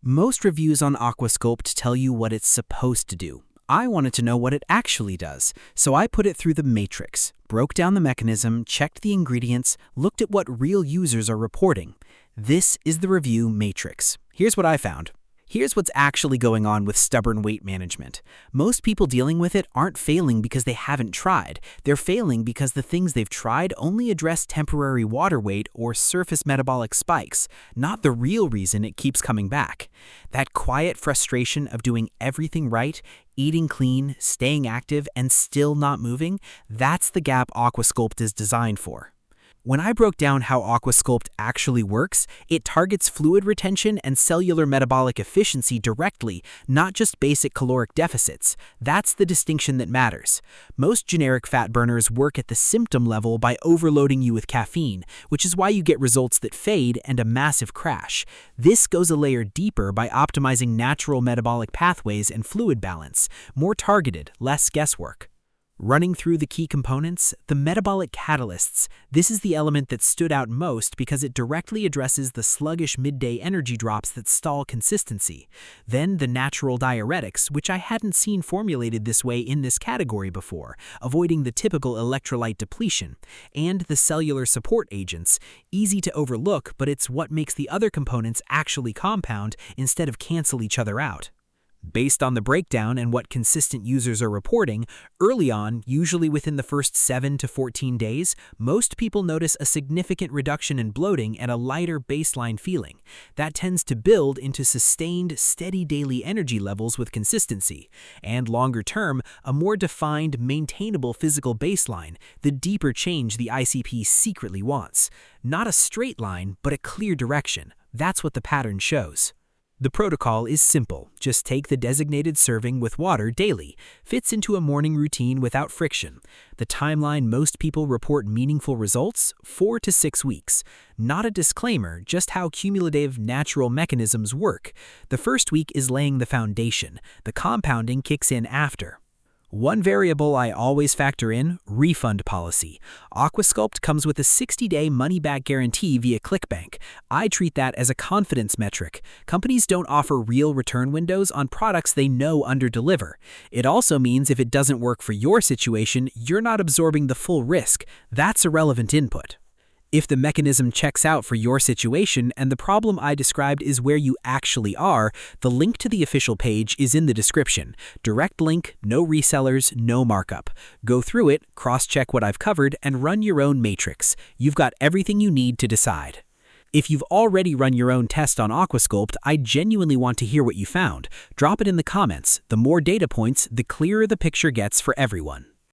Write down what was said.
Most reviews on AquaSculpt tell you what it's supposed to do. I wanted to know what it actually does, so I put it through the matrix, broke down the mechanism, checked the ingredients, looked at what real users are reporting. This is the review matrix. Here's what I found. Here's what's actually going on with stubborn weight management. Most people dealing with it aren't failing because they haven't tried. They're failing because the things they've tried only address temporary water weight or surface metabolic spikes, not the real reason it keeps coming back. That quiet frustration of doing everything right, eating clean, staying active, and still not moving, that's the gap AquaSculpt is designed for. When I broke down how AquaSculpt actually works, it targets fluid retention and cellular metabolic efficiency directly, not just basic caloric deficits. That's the distinction that matters. Most generic fat burners work at the symptom level by overloading you with caffeine, which is why you get results that fade and a massive crash. This goes a layer deeper by optimizing natural metabolic pathways and fluid balance, more targeted, less guesswork. Running through the key components, the metabolic catalysts, this is the element that stood out most because it directly addresses the sluggish midday energy drops that stall consistency. Then the natural diuretics, which I hadn't seen formulated this way in this category before, avoiding the typical electrolyte depletion. And the cellular support agents, easy to overlook, but it's what makes the other components actually compound instead of cancel each other out. Based on the breakdown and what consistent users are reporting, early on, usually within the first 7 to 14 days, most people notice a significant reduction in bloating and a lighter baseline feeling. That tends to build into sustained, steady daily energy levels with consistency. And longer term, a more defined, maintainable physical baseline, the deeper change the ICP secretly wants. Not a straight line, but a clear direction. That's what the pattern shows. The protocol is simple. Just take the designated serving with water daily. Fits into a morning routine without friction. The timeline most people report meaningful results, 4 to 6 weeks. Not a disclaimer, just how cumulative natural mechanisms work. The first week is laying the foundation. The compounding kicks in after. One variable I always factor in, refund policy. AquaSculpt comes with a 60-day money-back guarantee via ClickBank. I treat that as a confidence metric. Companies don't offer real return windows on products they know underdeliver. It also means if it doesn't work for your situation, you're not absorbing the full risk. That's a relevant input. If the mechanism checks out for your situation and the problem I described is where you actually are, the link to the official page is in the description. Direct link, no resellers, no markup. Go through it, cross-check what I've covered, and run your own matrix. You've got everything you need to decide. If you've already run your own test on AquaSculpt, I genuinely want to hear what you found. Drop it in the comments. The more data points, the clearer the picture gets for everyone.